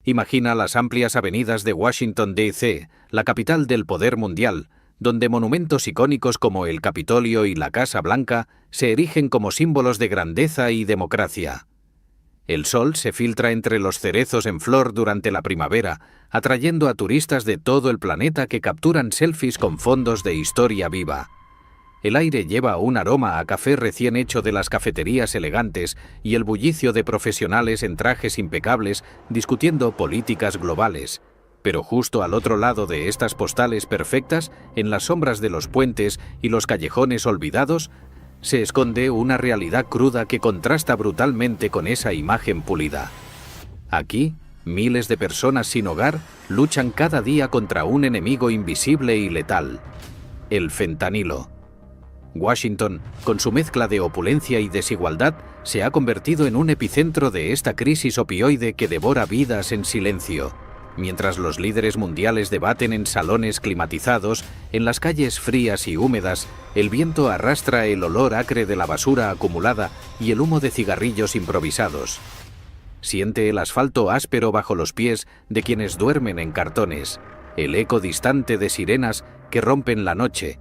Imagina las amplias avenidas de Washington, D.C., la capital del poder mundial, donde monumentos icónicos como el Capitolio y la Casa Blanca se erigen como símbolos de grandeza y democracia. El sol se filtra entre los cerezos en flor durante la primavera, atrayendo a turistas de todo el planeta que capturan selfies con fondos de historia viva. El aire lleva un aroma a café recién hecho de las cafeterías elegantes y el bullicio de profesionales en trajes impecables discutiendo políticas globales. Pero justo al otro lado de estas postales perfectas, en las sombras de los puentes y los callejones olvidados, se esconde una realidad cruda que contrasta brutalmente con esa imagen pulida. Aquí, miles de personas sin hogar luchan cada día contra un enemigo invisible y letal: el fentanilo. Washington, con su mezcla de opulencia y desigualdad, se ha convertido en un epicentro de esta crisis opioide que devora vidas en silencio. Mientras los líderes mundiales debaten en salones climatizados, en las calles frías y húmedas, el viento arrastra el olor acre de la basura acumulada y el humo de cigarrillos improvisados. Siente el asfalto áspero bajo los pies de quienes duermen en cartones, el eco distante de sirenas que rompen la noche,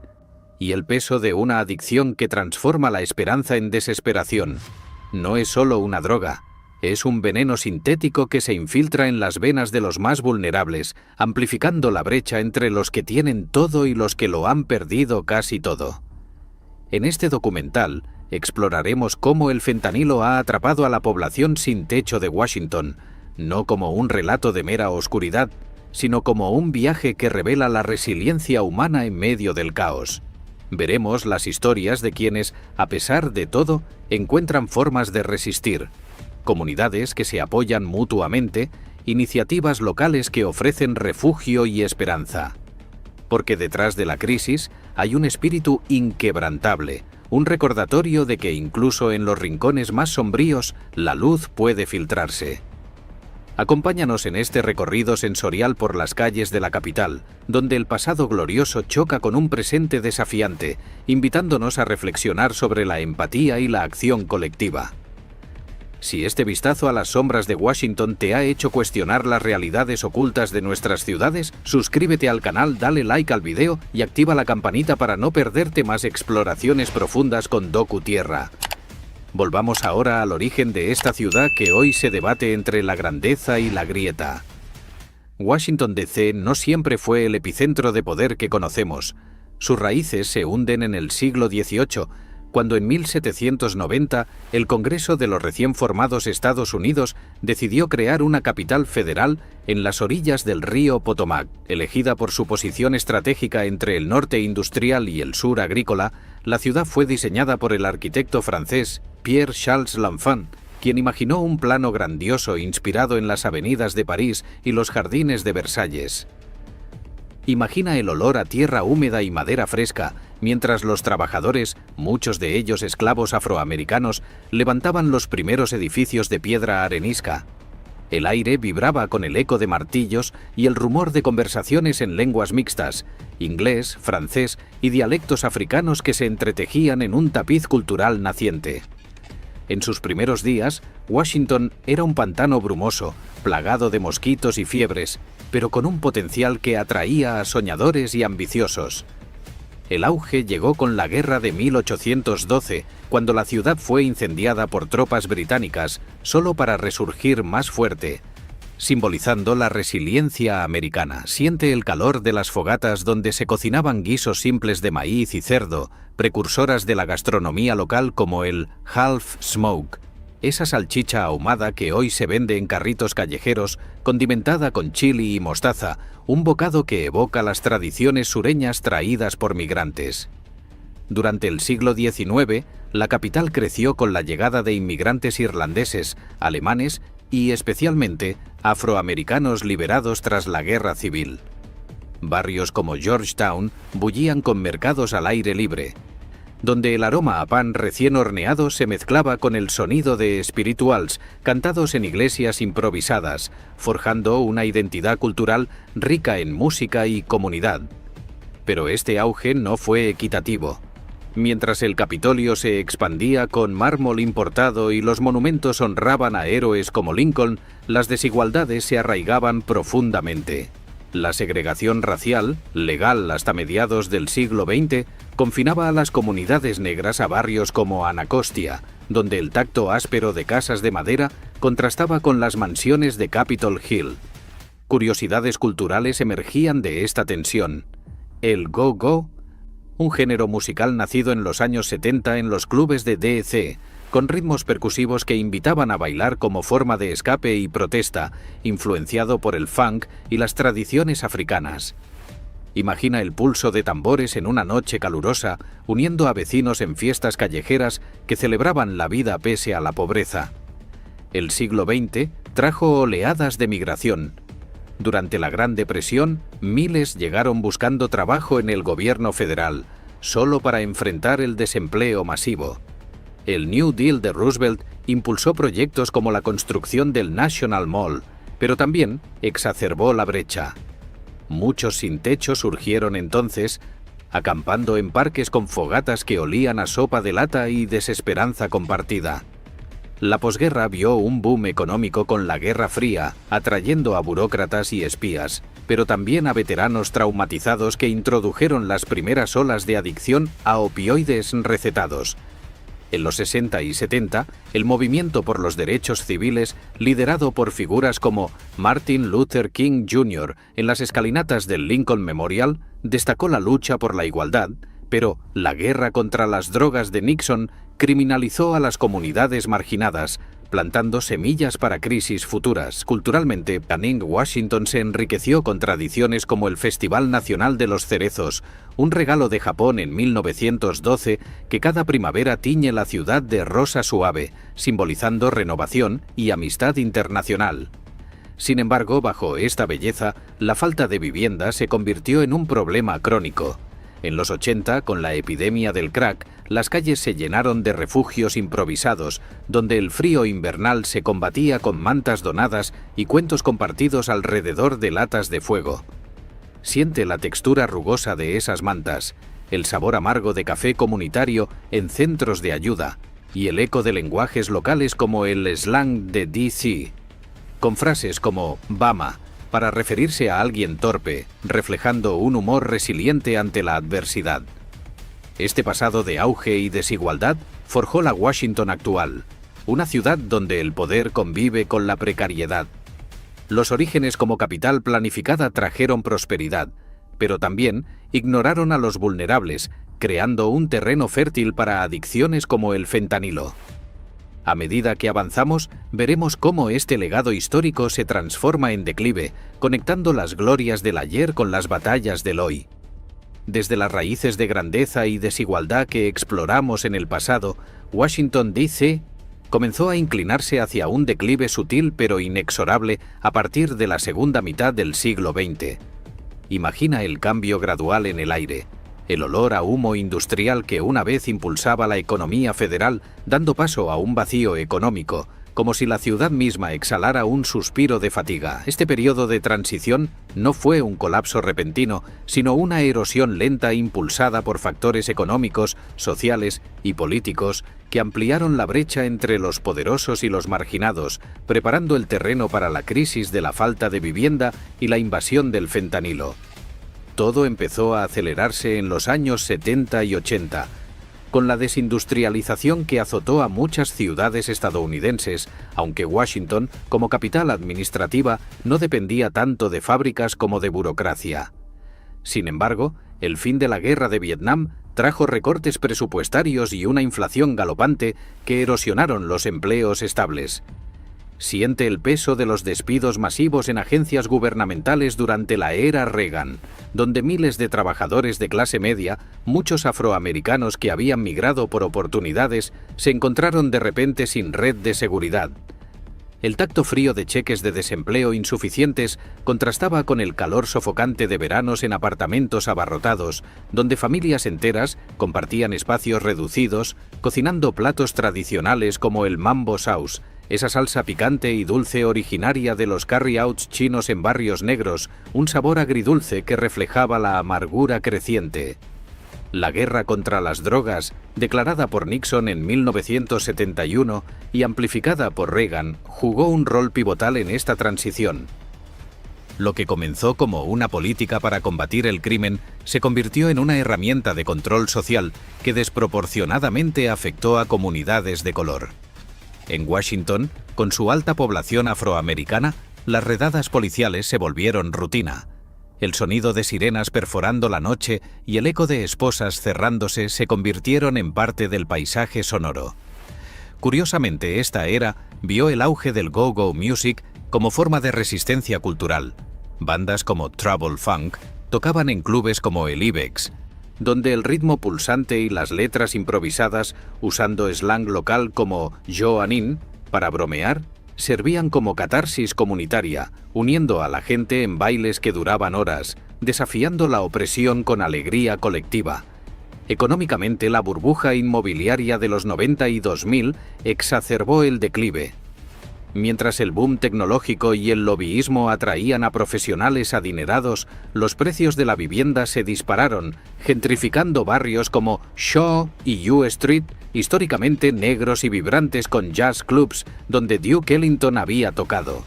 y el peso de una adicción que transforma la esperanza en desesperación. No es solo una droga, es un veneno sintético que se infiltra en las venas de los más vulnerables, amplificando la brecha entre los que tienen todo y los que lo han perdido casi todo. En este documental exploraremos cómo el fentanilo ha atrapado a la población sin techo de Washington, no como un relato de mera oscuridad, sino como un viaje que revela la resiliencia humana en medio del caos. Veremos las historias de quienes, a pesar de todo, encuentran formas de resistir, comunidades que se apoyan mutuamente, iniciativas locales que ofrecen refugio y esperanza. Porque detrás de la crisis hay un espíritu inquebrantable, un recordatorio de que incluso en los rincones más sombríos la luz puede filtrarse. Acompáñanos en este recorrido sensorial por las calles de la capital, donde el pasado glorioso choca con un presente desafiante, invitándonos a reflexionar sobre la empatía y la acción colectiva. Si este vistazo a las sombras de Washington te ha hecho cuestionar las realidades ocultas de nuestras ciudades, suscríbete al canal, dale like al video y activa la campanita para no perderte más exploraciones profundas con Docu Tierra. Volvamos ahora al origen de esta ciudad que hoy se debate entre la grandeza y la grieta. Washington, D.C. no siempre fue el epicentro de poder que conocemos. Sus raíces se hunden en el siglo XVIII, cuando en 1790 el Congreso de los recién formados Estados Unidos decidió crear una capital federal en las orillas del río Potomac. Elegida por su posición estratégica entre el norte industrial y el sur agrícola, la ciudad fue diseñada por el arquitecto francés Pierre-Charles L'Enfant, quien imaginó un plano grandioso inspirado en las avenidas de París y los jardines de Versalles. Imagina el olor a tierra húmeda y madera fresca, mientras los trabajadores, muchos de ellos esclavos afroamericanos, levantaban los primeros edificios de piedra arenisca. El aire vibraba con el eco de martillos y el rumor de conversaciones en lenguas mixtas, inglés, francés y dialectos africanos que se entretejían en un tapiz cultural naciente. En sus primeros días, Washington era un pantano brumoso, plagado de mosquitos y fiebres, pero con un potencial que atraía a soñadores y ambiciosos. El auge llegó con la guerra de 1812, cuando la ciudad fue incendiada por tropas británicas, solo para resurgir más fuerte, simbolizando la resiliencia americana. Siente el calor de las fogatas donde se cocinaban guisos simples de maíz y cerdo, precursoras de la gastronomía local como el half smoke, esa salchicha ahumada que hoy se vende en carritos callejeros, condimentada con chili y mostaza, un bocado que evoca las tradiciones sureñas traídas por migrantes. Durante el siglo XIX, la capital creció con la llegada de inmigrantes irlandeses, alemanes y, especialmente, afroamericanos liberados tras la Guerra Civil. Barrios como Georgetown bullían con mercados al aire libre, donde el aroma a pan recién horneado se mezclaba con el sonido de spirituals cantados en iglesias improvisadas, forjando una identidad cultural rica en música y comunidad. Pero este auge no fue equitativo. Mientras el Capitolio se expandía con mármol importado y los monumentos honraban a héroes como Lincoln, las desigualdades se arraigaban profundamente. La segregación racial, legal hasta mediados del siglo XX, confinaba a las comunidades negras a barrios como Anacostia, donde el tacto áspero de casas de madera contrastaba con las mansiones de Capitol Hill. Curiosidades culturales emergían de esta tensión. El go-go, un género musical nacido en los años 70 en los clubes de D.C., con ritmos percusivos que invitaban a bailar como forma de escape y protesta, influenciado por el funk y las tradiciones africanas. Imagina el pulso de tambores en una noche calurosa, uniendo a vecinos en fiestas callejeras que celebraban la vida pese a la pobreza. El siglo XX trajo oleadas de migración. Durante la Gran Depresión, miles llegaron buscando trabajo en el gobierno federal, solo para enfrentar el desempleo masivo. El New Deal de Roosevelt impulsó proyectos como la construcción del National Mall, pero también exacerbó la brecha. Muchos sin techo surgieron entonces, acampando en parques con fogatas que olían a sopa de lata y desesperanza compartida. La posguerra vio un boom económico con la Guerra Fría, atrayendo a burócratas y espías, pero también a veteranos traumatizados que introdujeron las primeras olas de adicción a opioides recetados. En los 60 y 70, el movimiento por los derechos civiles, liderado por figuras como Martin Luther King Jr. en las escalinatas del Lincoln Memorial, destacó la lucha por la igualdad, pero la guerra contra las drogas de Nixon criminalizó a las comunidades marginadas, plantando semillas para crisis futuras. Culturalmente, Washington se enriqueció con tradiciones como el Festival Nacional de los Cerezos, un regalo de Japón en 1912 que cada primavera tiñe la ciudad de rosa suave, simbolizando renovación y amistad internacional. Sin embargo, bajo esta belleza, la falta de vivienda se convirtió en un problema crónico. En los 80, con la epidemia del crack, las calles se llenaron de refugios improvisados, donde el frío invernal se combatía con mantas donadas y cuentos compartidos alrededor de latas de fuego. Siente la textura rugosa de esas mantas, el sabor amargo de café comunitario en centros de ayuda y el eco de lenguajes locales como el slang de D.C., con frases como "Bama", para referirse a alguien torpe, reflejando un humor resiliente ante la adversidad. Este pasado de auge y desigualdad forjó la Washington actual, una ciudad donde el poder convive con la precariedad. Los orígenes como capital planificada trajeron prosperidad, pero también ignoraron a los vulnerables, creando un terreno fértil para adicciones como el fentanilo. A medida que avanzamos, veremos cómo este legado histórico se transforma en declive, conectando las glorias del ayer con las batallas del hoy. Desde las raíces de grandeza y desigualdad que exploramos en el pasado, Washington, D.C. comenzó a inclinarse hacia un declive sutil pero inexorable a partir de la segunda mitad del siglo XX. Imagina el cambio gradual en el aire. El olor a humo industrial que una vez impulsaba la economía federal, dando paso a un vacío económico, como si la ciudad misma exhalara un suspiro de fatiga. Este periodo de transición no fue un colapso repentino, sino una erosión lenta impulsada por factores económicos, sociales y políticos que ampliaron la brecha entre los poderosos y los marginados, preparando el terreno para la crisis de la falta de vivienda y la invasión del fentanilo. Todo empezó a acelerarse en los años 70 y 80, con la desindustrialización que azotó a muchas ciudades estadounidenses, aunque Washington, como capital administrativa, no dependía tanto de fábricas como de burocracia. Sin embargo, el fin de la guerra de Vietnam trajo recortes presupuestarios y una inflación galopante que erosionaron los empleos estables. Siente el peso de los despidos masivos en agencias gubernamentales durante la era Reagan, donde miles de trabajadores de clase media, muchos afroamericanos que habían migrado por oportunidades, se encontraron de repente sin red de seguridad. El tacto frío de cheques de desempleo insuficientes contrastaba con el calor sofocante de veranos en apartamentos abarrotados, donde familias enteras compartían espacios reducidos, cocinando platos tradicionales como el mambo sauce, esa salsa picante y dulce originaria de los carry-outs chinos en barrios negros, un sabor agridulce que reflejaba la amargura creciente. La guerra contra las drogas, declarada por Nixon en 1971 y amplificada por Reagan, jugó un rol pivotal en esta transición. Lo que comenzó como una política para combatir el crimen se convirtió en una herramienta de control social que desproporcionadamente afectó a comunidades de color. En Washington, con su alta población afroamericana, las redadas policiales se volvieron rutina. El sonido de sirenas perforando la noche y el eco de esposas cerrándose se convirtieron en parte del paisaje sonoro. Curiosamente, esta era vio el auge del go-go music como forma de resistencia cultural. Bandas como Trouble Funk tocaban en clubes como el Ibex, donde el ritmo pulsante y las letras improvisadas, usando slang local como Joanín para bromear, servían como catarsis comunitaria, uniendo a la gente en bailes que duraban horas, desafiando la opresión con alegría colectiva. Económicamente, la burbuja inmobiliaria de los 90 y 2000 exacerbó el declive. Mientras el boom tecnológico y el lobbyismo atraían a profesionales adinerados, los precios de la vivienda se dispararon, gentrificando barrios como Shaw y U Street, históricamente negros y vibrantes con jazz clubs donde Duke Ellington había tocado.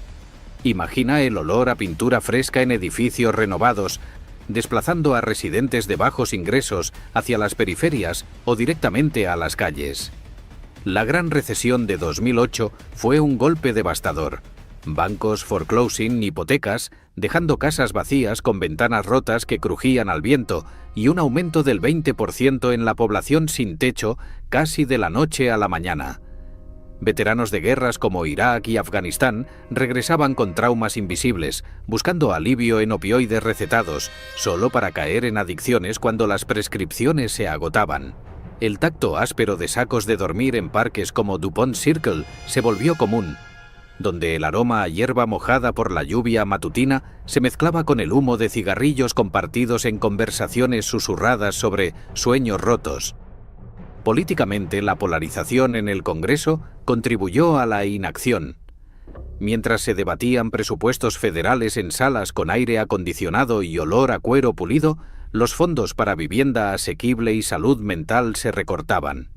Imagina el olor a pintura fresca en edificios renovados, desplazando a residentes de bajos ingresos hacia las periferias o directamente a las calles. La gran recesión de 2008 fue un golpe devastador. Bancos foreclosing hipotecas, dejando casas vacías con ventanas rotas que crujían al viento y un aumento del 20% en la población sin techo casi de la noche a la mañana. Veteranos de guerras como Irak y Afganistán regresaban con traumas invisibles, buscando alivio en opioides recetados, solo para caer en adicciones cuando las prescripciones se agotaban. El tacto áspero de sacos de dormir en parques como DuPont Circle se volvió común, donde el aroma a hierba mojada por la lluvia matutina se mezclaba con el humo de cigarrillos compartidos en conversaciones susurradas sobre sueños rotos. Políticamente, la polarización en el Congreso contribuyó a la inacción. Mientras se debatían presupuestos federales en salas con aire acondicionado y olor a cuero pulido, los fondos para vivienda asequible y salud mental se recortaban.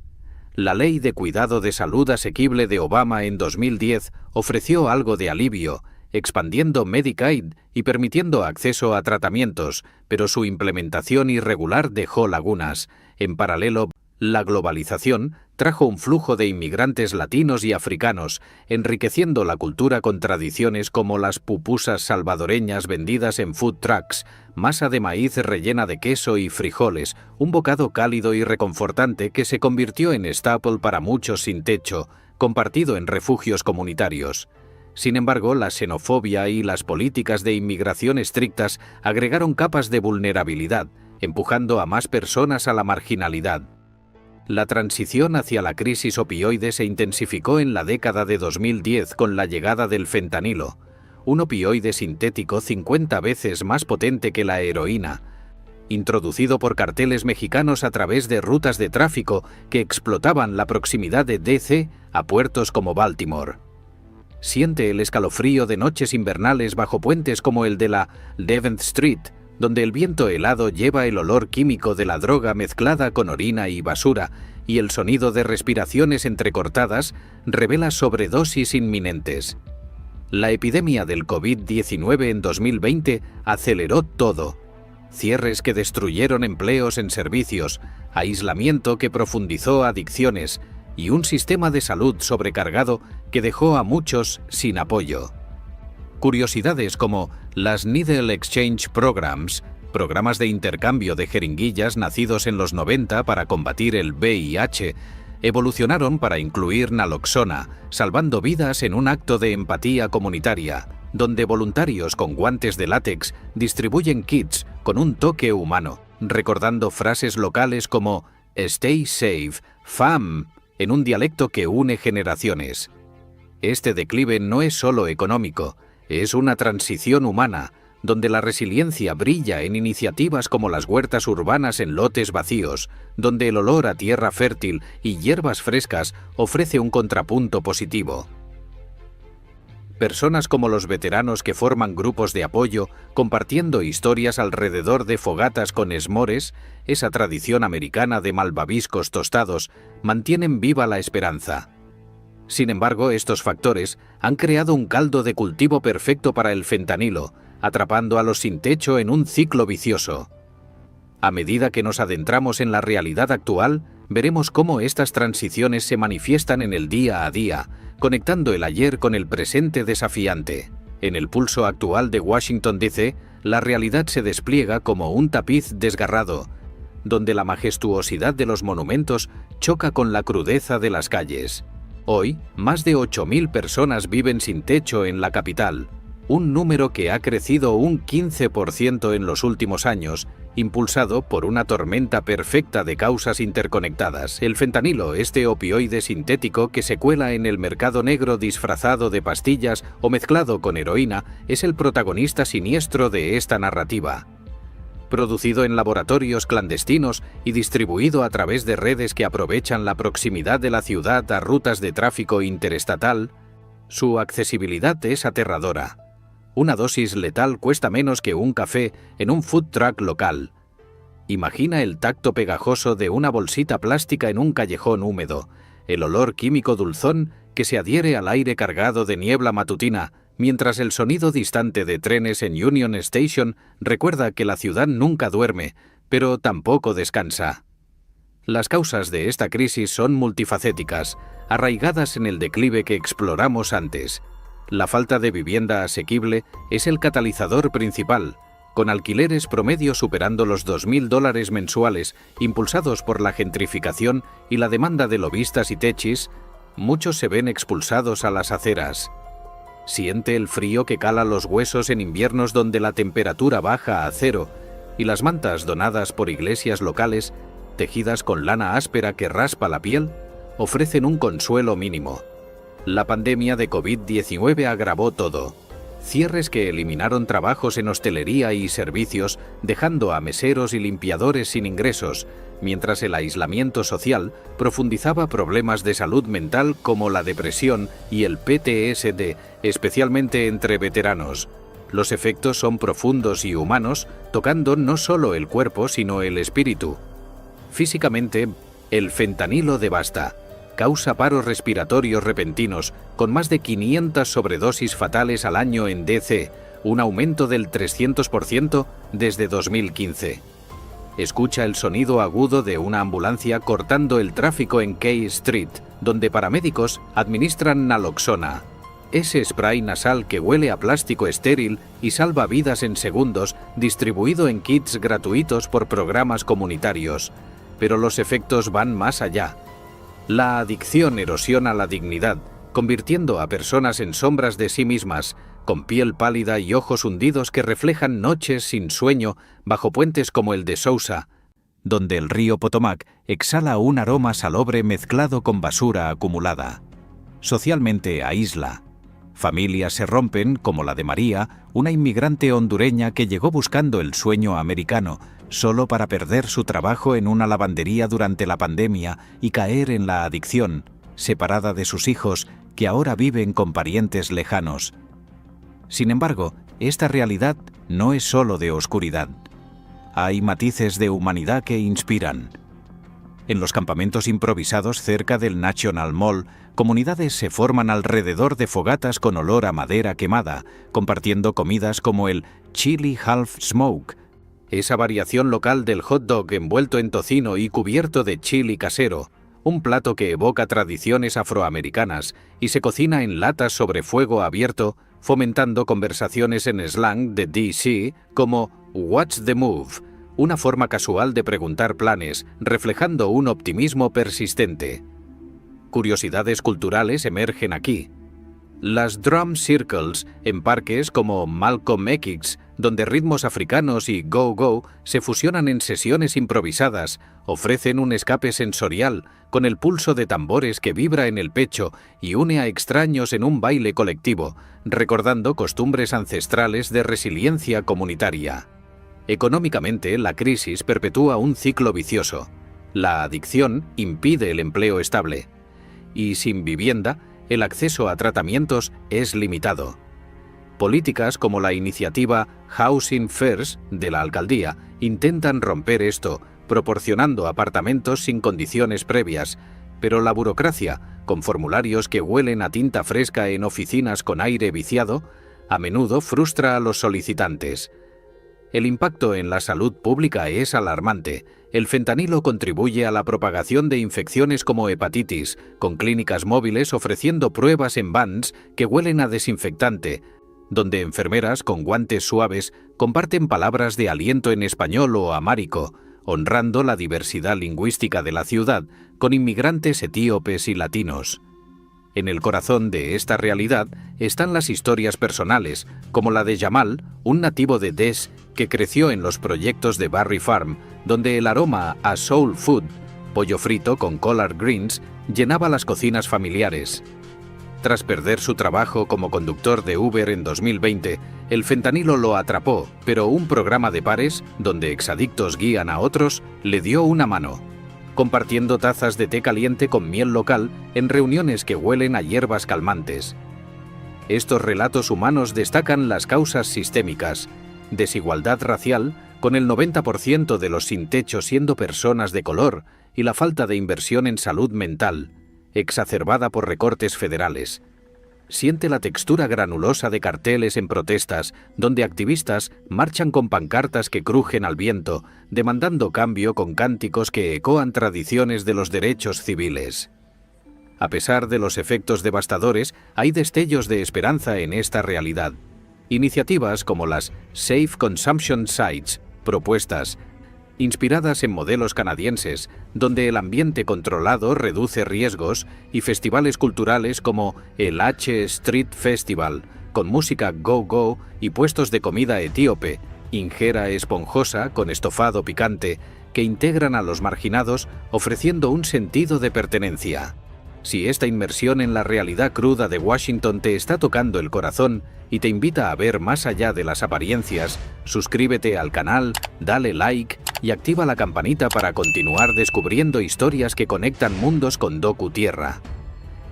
La Ley de Cuidado de Salud Asequible de Obama en 2010 ofreció algo de alivio, expandiendo Medicaid y permitiendo acceso a tratamientos, pero su implementación irregular dejó lagunas. En paralelo, la globalización trajo un flujo de inmigrantes latinos y africanos, enriqueciendo la cultura con tradiciones como las pupusas salvadoreñas vendidas en food trucks, masa de maíz rellena de queso y frijoles, un bocado cálido y reconfortante que se convirtió en staple para muchos sin techo, compartido en refugios comunitarios. Sin embargo, la xenofobia y las políticas de inmigración estrictas agregaron capas de vulnerabilidad, empujando a más personas a la marginalidad. La transición hacia la crisis opioide se intensificó en la década de 2010 con la llegada del fentanilo, un opioide sintético 50 veces más potente que la heroína, introducido por carteles mexicanos a través de rutas de tráfico que explotaban la proximidad de DC a puertos como Baltimore. Siente el escalofrío de noches invernales bajo puentes como el de la 11th Street, donde el viento helado lleva el olor químico de la droga mezclada con orina y basura, y el sonido de respiraciones entrecortadas revela sobredosis inminentes. La epidemia del COVID-19 en 2020 aceleró todo. Cierres que destruyeron empleos en servicios, aislamiento que profundizó adicciones y un sistema de salud sobrecargado que dejó a muchos sin apoyo. Curiosidades como las Needle Exchange Programs, programas de intercambio de jeringuillas nacidos en los 90 para combatir el VIH, evolucionaron para incluir naloxona, salvando vidas en un acto de empatía comunitaria, donde voluntarios con guantes de látex distribuyen kits con un toque humano, recordando frases locales como «Stay safe, fam», en un dialecto que une generaciones. Este declive no es solo económico, es una transición humana, donde la resiliencia brilla en iniciativas como las huertas urbanas en lotes vacíos, donde el olor a tierra fértil y hierbas frescas ofrece un contrapunto positivo. Personas como los veteranos que forman grupos de apoyo, compartiendo historias alrededor de fogatas con esmores, esa tradición americana de malvaviscos tostados, mantienen viva la esperanza. Sin embargo, estos factores han creado un caldo de cultivo perfecto para el fentanilo, atrapando a los sin techo en un ciclo vicioso. A medida que nos adentramos en la realidad actual, veremos cómo estas transiciones se manifiestan en el día a día, conectando el ayer con el presente desafiante. En el pulso actual de Washington, D.C., la realidad se despliega como un tapiz desgarrado, donde la majestuosidad de los monumentos choca con la crudeza de las calles. Hoy, más de 8.000 personas viven sin techo en la capital, un número que ha crecido un 15% en los últimos años, impulsado por una tormenta perfecta de causas interconectadas. El fentanilo, este opioide sintético que se cuela en el mercado negro disfrazado de pastillas o mezclado con heroína, es el protagonista siniestro de esta narrativa. Producido en laboratorios clandestinos y distribuido a través de redes que aprovechan la proximidad de la ciudad a rutas de tráfico interestatal, su accesibilidad es aterradora. Una dosis letal cuesta menos que un café en un food truck local. Imagina el tacto pegajoso de una bolsita plástica en un callejón húmedo, el olor químico dulzón que se adhiere al aire cargado de niebla matutina, mientras el sonido distante de trenes en Union Station recuerda que la ciudad nunca duerme, pero tampoco descansa. Las causas de esta crisis son multifacéticas, arraigadas en el declive que exploramos antes. La falta de vivienda asequible es el catalizador principal, con alquileres promedio superando los $2.000 mensuales, impulsados por la gentrificación y la demanda de lobistas y techis. Muchos se ven expulsados a las aceras. Siente el frío que cala los huesos en inviernos donde la temperatura baja a 0, y las mantas donadas por iglesias locales, tejidas con lana áspera que raspa la piel, ofrecen un consuelo mínimo. La pandemia de COVID-19 agravó todo. Cierres que eliminaron trabajos en hostelería y servicios, dejando a meseros y limpiadores sin ingresos, mientras el aislamiento social profundizaba problemas de salud mental como la depresión y el PTSD, especialmente entre veteranos. Los efectos son profundos y humanos, tocando no solo el cuerpo sino el espíritu. Físicamente, el fentanilo devasta. Causa paros respiratorios repentinos, con más de 500 sobredosis fatales al año en D.C., un aumento del 300% desde 2015. Escucha el sonido agudo de una ambulancia cortando el tráfico en K Street, donde paramédicos administran naloxona. Ese spray nasal que huele a plástico estéril y salva vidas en segundos, distribuido en kits gratuitos por programas comunitarios. Pero los efectos van más allá. La adicción erosiona la dignidad, convirtiendo a personas en sombras de sí mismas, con piel pálida y ojos hundidos que reflejan noches sin sueño bajo puentes como el de Sousa, donde el río Potomac exhala un aroma salobre mezclado con basura acumulada. Socialmente aísla. Familias se rompen, como la de María, una inmigrante hondureña que llegó buscando el sueño americano, solo para perder su trabajo en una lavandería durante la pandemia y caer en la adicción, separada de sus hijos, que ahora viven con parientes lejanos. Sin embargo, esta realidad no es solo de oscuridad. Hay matices de humanidad que inspiran. En los campamentos improvisados cerca del National Mall, comunidades se forman alrededor de fogatas con olor a madera quemada, compartiendo comidas como el chili half smoke, esa variación local del hot dog envuelto en tocino y cubierto de chili casero, un plato que evoca tradiciones afroamericanas y se cocina en latas sobre fuego abierto, fomentando conversaciones en slang de D.C. como "What's the move?", una forma casual de preguntar planes, reflejando un optimismo persistente. Curiosidades culturales emergen aquí. Las drum circles en parques como Malcolm X, donde ritmos africanos y go-go se fusionan en sesiones improvisadas, ofrecen un escape sensorial con el pulso de tambores que vibra en el pecho y une a extraños en un baile colectivo, recordando costumbres ancestrales de resiliencia comunitaria. Económicamente, la crisis perpetúa un ciclo vicioso. La adicción impide el empleo estable. Y sin vivienda, el acceso a tratamientos es limitado. Políticas como la iniciativa Housing First de la alcaldía intentan romper esto, proporcionando apartamentos sin condiciones previas, pero la burocracia, con formularios que huelen a tinta fresca en oficinas con aire viciado, a menudo frustra a los solicitantes. El impacto en la salud pública es alarmante. El fentanilo contribuye a la propagación de infecciones como hepatitis, con clínicas móviles ofreciendo pruebas en vans que huelen a desinfectante, donde enfermeras con guantes suaves comparten palabras de aliento en español o amárico, honrando la diversidad lingüística de la ciudad con inmigrantes etíopes y latinos. En el corazón de esta realidad están las historias personales, como la de Jamal, un nativo de Des que creció en los proyectos de Barry Farm, donde el aroma a soul food, pollo frito con collard greens, llenaba las cocinas familiares. Tras perder su trabajo como conductor de Uber en 2020, el fentanilo lo atrapó, pero un programa de pares, donde exadictos guían a otros, le dio una mano, compartiendo tazas de té caliente con miel local en reuniones que huelen a hierbas calmantes. Estos relatos humanos destacan las causas sistémicas: desigualdad racial, con el 90% de los sin techo siendo personas de color, y la falta de inversión en salud mental, exacerbada por recortes federales. Siente la textura granulosa de carteles en protestas, donde activistas marchan con pancartas que crujen al viento, demandando cambio con cánticos que ecoan tradiciones de los derechos civiles. A pesar de los efectos devastadores, hay destellos de esperanza en esta realidad. Iniciativas como las Safe Consumption Sites, propuestas inspiradas en modelos canadienses, donde el ambiente controlado reduce riesgos, y festivales culturales como el H Street Festival, con música go-go y puestos de comida etíope, injera esponjosa con estofado picante, que integran a los marginados ofreciendo un sentido de pertenencia. Si esta inmersión en la realidad cruda de Washington te está tocando el corazón y te invita a ver más allá de las apariencias, suscríbete al canal, dale like y activa la campanita para continuar descubriendo historias que conectan mundos con Docu Tierra.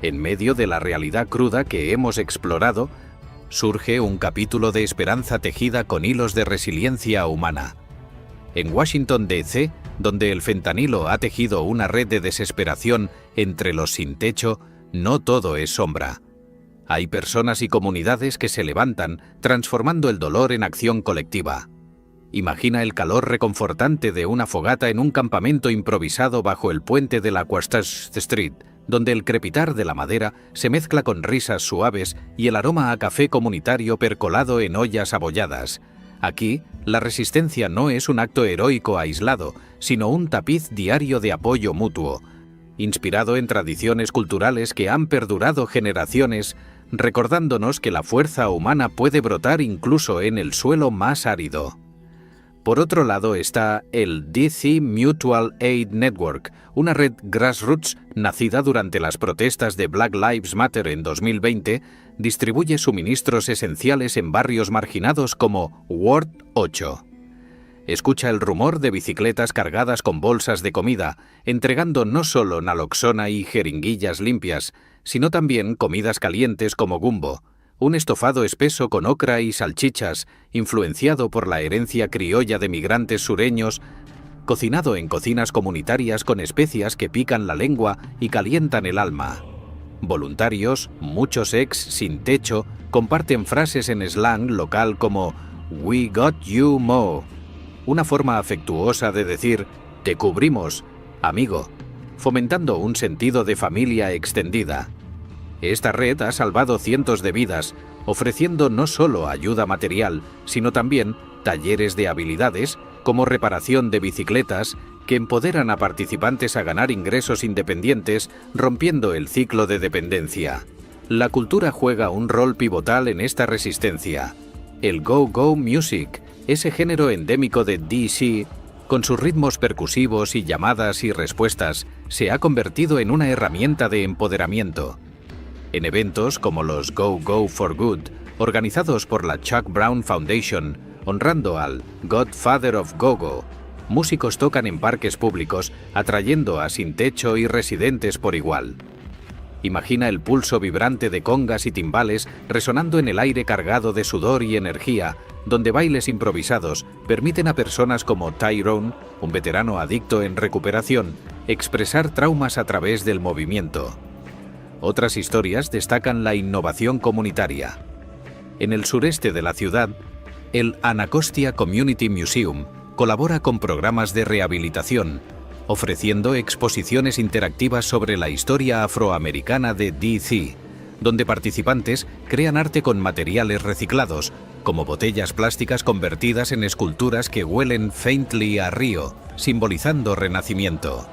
En medio de la realidad cruda que hemos explorado, surge un capítulo de esperanza tejida con hilos de resiliencia humana. En Washington, D.C., donde el fentanilo ha tejido una red de desesperación entre los sin techo, no todo es sombra. Hay personas y comunidades que se levantan, transformando el dolor en acción colectiva. Imagina el calor reconfortante de una fogata en un campamento improvisado bajo el puente de la Aquastage Street, donde el crepitar de la madera se mezcla con risas suaves y el aroma a café comunitario percolado en ollas abolladas. Aquí, la resistencia no es un acto heroico aislado, sino un tapiz diario de apoyo mutuo, inspirado en tradiciones culturales que han perdurado generaciones, recordándonos que la fuerza humana puede brotar incluso en el suelo más árido. Por otro lado está el DC Mutual Aid Network, una red grassroots nacida durante las protestas de Black Lives Matter en 2020, distribuye suministros esenciales en barrios marginados como Ward 8. Escucha el rumor de bicicletas cargadas con bolsas de comida, entregando no solo naloxona y jeringuillas limpias, sino también comidas calientes como gumbo, un estofado espeso con ocra y salchichas, influenciado por la herencia criolla de migrantes sureños, cocinado en cocinas comunitarias con especias que pican la lengua y calientan el alma. Voluntarios, muchos ex sin techo, comparten frases en slang local como "We got you, Mo", una forma afectuosa de decir "te cubrimos, amigo", fomentando un sentido de familia extendida. Esta red ha salvado cientos de vidas, ofreciendo no solo ayuda material, sino también talleres de habilidades, como reparación de bicicletas, que empoderan a participantes a ganar ingresos independientes, rompiendo el ciclo de dependencia. La cultura juega un rol pivotal en esta resistencia. El go-go music, ese género endémico de D.C., con sus ritmos percusivos y llamadas y respuestas, se ha convertido en una herramienta de empoderamiento. En eventos como los Go Go for Good, organizados por la Chuck Brown Foundation, honrando al Godfather of Go-Go, músicos tocan en parques públicos, atrayendo a sin techo y residentes por igual. Imagina el pulso vibrante de congas y timbales resonando en el aire cargado de sudor y energía, donde bailes improvisados permiten a personas como Tyrone, un veterano adicto en recuperación, expresar traumas a través del movimiento. Otras historias destacan la innovación comunitaria. En el sureste de la ciudad, el Anacostia Community Museum colabora con programas de rehabilitación, ofreciendo exposiciones interactivas sobre la historia afroamericana de D.C., donde participantes crean arte con materiales reciclados, como botellas plásticas convertidas en esculturas que huelen faintly a río, simbolizando renacimiento.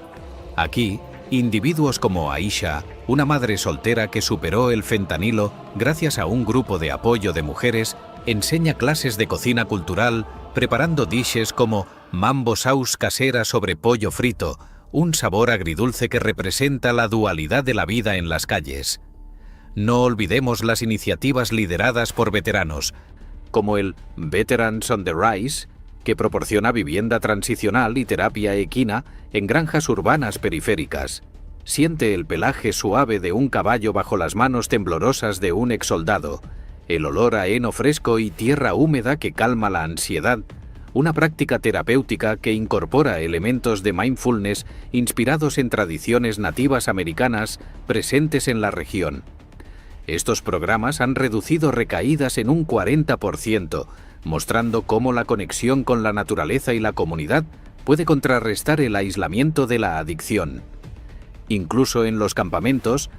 Aquí, individuos como Aisha, una madre soltera que superó el fentanilo gracias a un grupo de apoyo de mujeres, enseña clases de cocina cultural preparando dishes como mambo sauce casera sobre pollo frito, un sabor agridulce que representa la dualidad de la vida en las calles. No olvidemos las iniciativas lideradas por veteranos, como el Veterans on the Rise, que proporciona vivienda transicional y terapia equina en granjas urbanas periféricas. Siente el pelaje suave de un caballo bajo las manos temblorosas de un exsoldado, el olor a heno fresco y tierra húmeda que calma la ansiedad, una práctica terapéutica que incorpora elementos de mindfulness inspirados en tradiciones nativas americanas presentes en la región. Estos programas han reducido recaídas en un 40%, mostrando cómo la conexión con la naturaleza y la comunidad puede contrarrestar el aislamiento de la adicción. Incluso en los campamentos,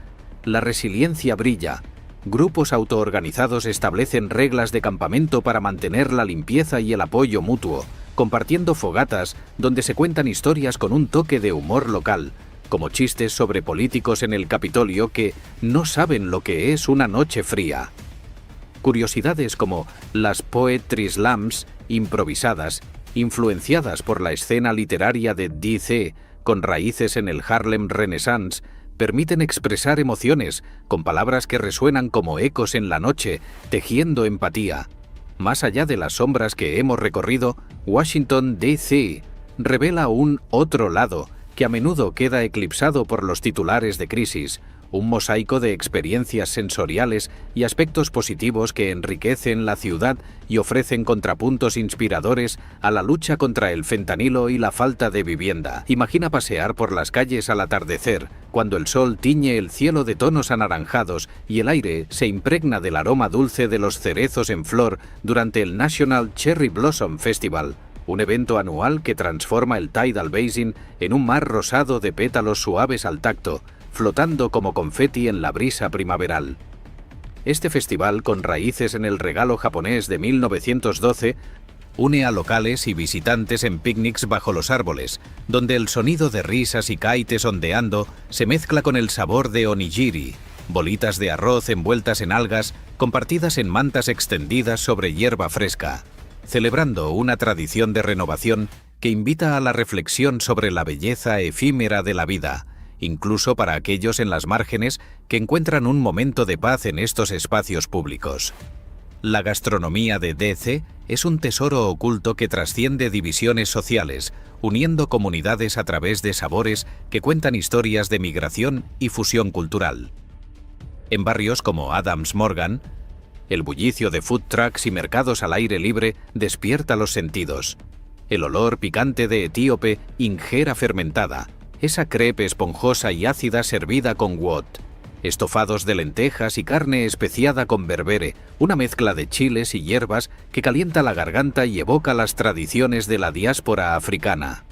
la resiliencia brilla. Grupos autoorganizados establecen reglas de campamento para mantener la limpieza y el apoyo mutuo, compartiendo fogatas donde se cuentan historias con un toque de humor local, como chistes sobre políticos en el Capitolio que no saben lo que es una noche fría. Curiosidades como las Poetry Slams improvisadas, influenciadas por la escena literaria de D.C., con raíces en el Harlem Renaissance, permiten expresar emociones con palabras que resuenan como ecos en la noche, tejiendo empatía. Más allá de las sombras que hemos recorrido, Washington, D.C. revela un otro lado que a menudo queda eclipsado por los titulares de crisis, un mosaico de experiencias sensoriales y aspectos positivos que enriquecen la ciudad y ofrecen contrapuntos inspiradores a la lucha contra el fentanilo y la falta de vivienda. Imagina pasear por las calles al atardecer, cuando el sol tiñe el cielo de tonos anaranjados y el aire se impregna del aroma dulce de los cerezos en flor durante el National Cherry Blossom Festival, un evento anual que transforma el Tidal Basin en un mar rosado de pétalos suaves al tacto, flotando como confeti en la brisa primaveral. Este festival, con raíces en el regalo japonés de 1912, une a locales y visitantes en picnics bajo los árboles, donde el sonido de risas y kaites ondeando se mezcla con el sabor de onigiri, bolitas de arroz envueltas en algas compartidas en mantas extendidas sobre hierba fresca, celebrando una tradición de renovación que invita a la reflexión sobre la belleza efímera de la vida, incluso para aquellos en las márgenes que encuentran un momento de paz en estos espacios públicos. La gastronomía de D.C. es un tesoro oculto que trasciende divisiones sociales, uniendo comunidades a través de sabores que cuentan historias de migración y fusión cultural. En barrios como Adams Morgan, el bullicio de food trucks y mercados al aire libre despierta los sentidos. El olor picante de etíope injera fermentada, esa crepe esponjosa y ácida servida con wot, estofados de lentejas y carne especiada con berbere, una mezcla de chiles y hierbas que calienta la garganta y evoca las tradiciones de la diáspora africana.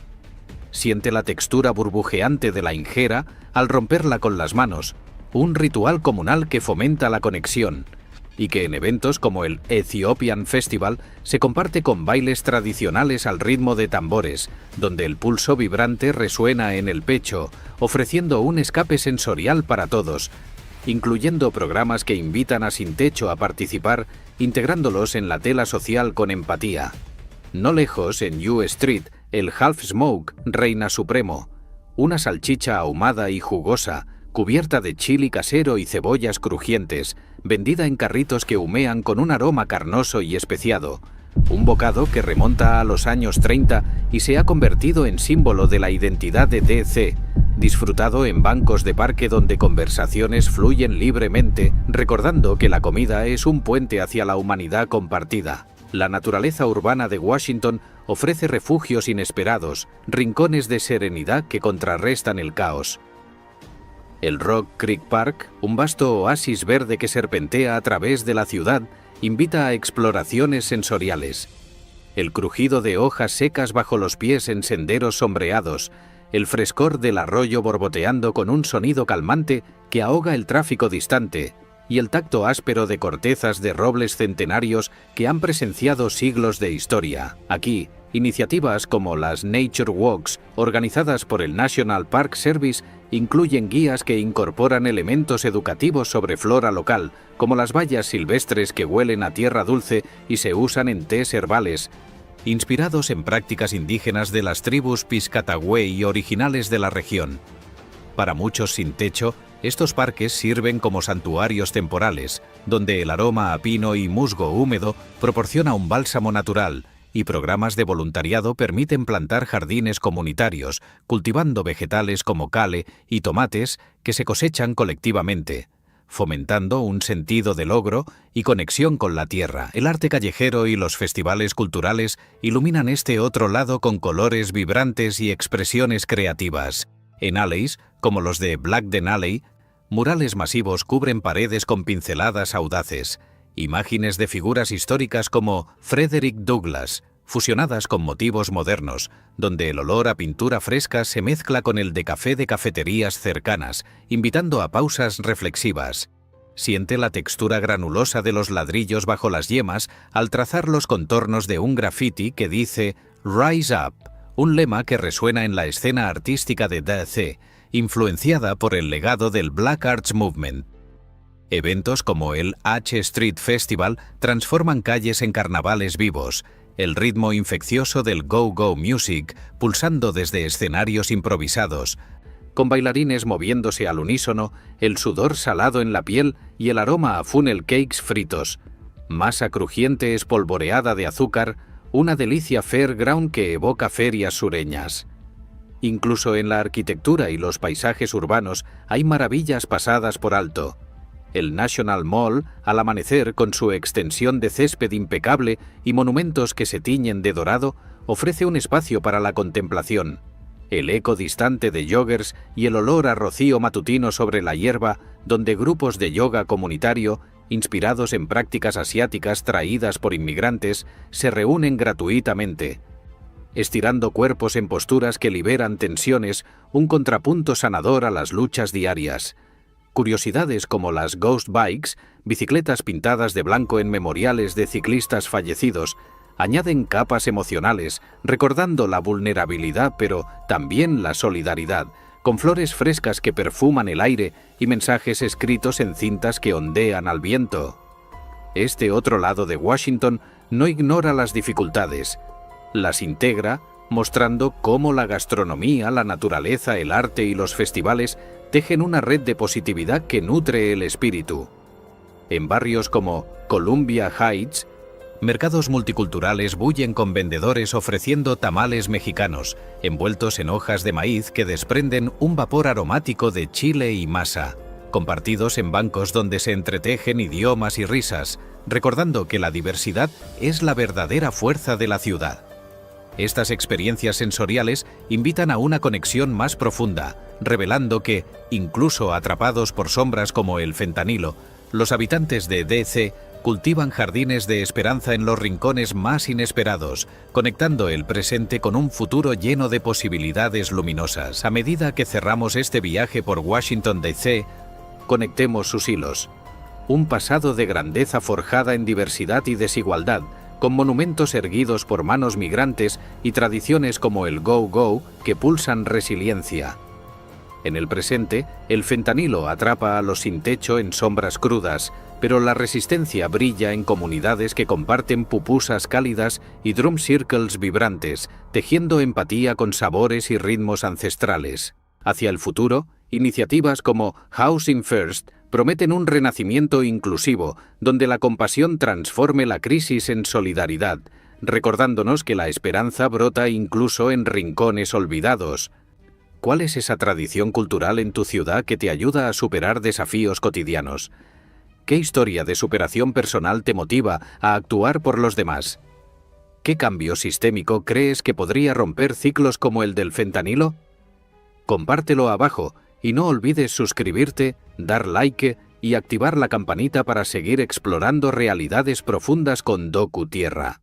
Siente la textura burbujeante de la injera al romperla con las manos, un ritual comunal que fomenta la conexión, y que en eventos como el Ethiopian Festival se comparte con bailes tradicionales al ritmo de tambores, donde el pulso vibrante resuena en el pecho, ofreciendo un escape sensorial para todos, incluyendo programas que invitan a sin techo a participar, integrándolos en la tela social con empatía. No lejos, en U Street, el Half Smoke reina supremo, una salchicha ahumada y jugosa, cubierta de chili casero y cebollas crujientes, vendida en carritos que humean con un aroma carnoso y especiado. Un bocado que remonta a los años 30 y se ha convertido en símbolo de la identidad de D.C., disfrutado en bancos de parque donde conversaciones fluyen libremente, recordando que la comida es un puente hacia la humanidad compartida. La naturaleza urbana de Washington ofrece refugios inesperados, rincones de serenidad que contrarrestan el caos. El Rock Creek Park, un vasto oasis verde que serpentea a través de la ciudad, invita a exploraciones sensoriales. El crujido de hojas secas bajo los pies en senderos sombreados, el frescor del arroyo borboteando con un sonido calmante que ahoga el tráfico distante, y el tacto áspero de cortezas de robles centenarios que han presenciado siglos de historia. Aquí, iniciativas como las Nature Walks, organizadas por el National Park Service, incluyen guías que incorporan elementos educativos sobre flora local, como las bayas silvestres que huelen a tierra dulce y se usan en tés herbales, inspirados en prácticas indígenas de las tribus Piscataway originales de la región. Para muchos sin techo, estos parques sirven como santuarios temporales, donde el aroma a pino y musgo húmedo proporciona un bálsamo natural, y programas de voluntariado permiten plantar jardines comunitarios, cultivando vegetales como kale y tomates que se cosechan colectivamente, fomentando un sentido de logro y conexión con la tierra. El arte callejero y los festivales culturales iluminan este otro lado con colores vibrantes y expresiones creativas. En alleys, como los de Blackden Alley, murales masivos cubren paredes con pinceladas audaces, imágenes de figuras históricas como Frederick Douglass, fusionadas con motivos modernos, donde el olor a pintura fresca se mezcla con el de café de cafeterías cercanas, invitando a pausas reflexivas. Siente la textura granulosa de los ladrillos bajo las yemas al trazar los contornos de un graffiti que dice «Rise Up», un lema que resuena en la escena artística de D.C., influenciada por el legado del Black Arts Movement. Eventos como el H Street Festival transforman calles en carnavales vivos, el ritmo infeccioso del go-go music pulsando desde escenarios improvisados, con bailarines moviéndose al unísono, el sudor salado en la piel y el aroma a funnel cakes fritos, masa crujiente espolvoreada de azúcar, una delicia fairground que evoca ferias sureñas. Incluso en la arquitectura y los paisajes urbanos hay maravillas pasadas por alto. El National Mall, al amanecer con su extensión de césped impecable y monumentos que se tiñen de dorado, ofrece un espacio para la contemplación. El eco distante de joggers y el olor a rocío matutino sobre la hierba, donde grupos de yoga comunitario, inspirados en prácticas asiáticas traídas por inmigrantes, se reúnen gratuitamente, estirando cuerpos en posturas que liberan tensiones, un contrapunto sanador a las luchas diarias. Curiosidades como las Ghost Bikes, bicicletas pintadas de blanco en memoriales de ciclistas fallecidos, añaden capas emocionales, recordando la vulnerabilidad pero también la solidaridad, con flores frescas que perfuman el aire y mensajes escritos en cintas que ondean al viento. Este otro lado de Washington no ignora las dificultades, las integra, mostrando cómo la gastronomía, la naturaleza, el arte y los festivales tejen una red de positividad que nutre el espíritu. En barrios como Columbia Heights, mercados multiculturales bullen con vendedores ofreciendo tamales mexicanos, envueltos en hojas de maíz que desprenden un vapor aromático de chile y masa, compartidos en bancos donde se entretejen idiomas y risas, recordando que la diversidad es la verdadera fuerza de la ciudad. Estas experiencias sensoriales invitan a una conexión más profunda, revelando que, incluso atrapados por sombras como el fentanilo, los habitantes de D.C. cultivan jardines de esperanza en los rincones más inesperados, conectando el presente con un futuro lleno de posibilidades luminosas. A medida que cerramos este viaje por Washington, D.C., conectemos sus hilos. Un pasado de grandeza forjada en diversidad y desigualdad, con monumentos erguidos por manos migrantes y tradiciones como el go-go que pulsan resiliencia. En el presente, el fentanilo atrapa a los sin techo en sombras crudas, pero la resistencia brilla en comunidades que comparten pupusas cálidas y drum circles vibrantes, tejiendo empatía con sabores y ritmos ancestrales. Hacia el futuro, iniciativas como Housing First prometen un renacimiento inclusivo, donde la compasión transforme la crisis en solidaridad, recordándonos que la esperanza brota incluso en rincones olvidados. ¿Cuál es esa tradición cultural en tu ciudad que te ayuda a superar desafíos cotidianos? ¿Qué historia de superación personal te motiva a actuar por los demás? ¿Qué cambio sistémico crees que podría romper ciclos como el del fentanilo? Compártelo abajo y no olvides suscribirte, dar like y activar la campanita para seguir explorando realidades profundas con Docu Tierra.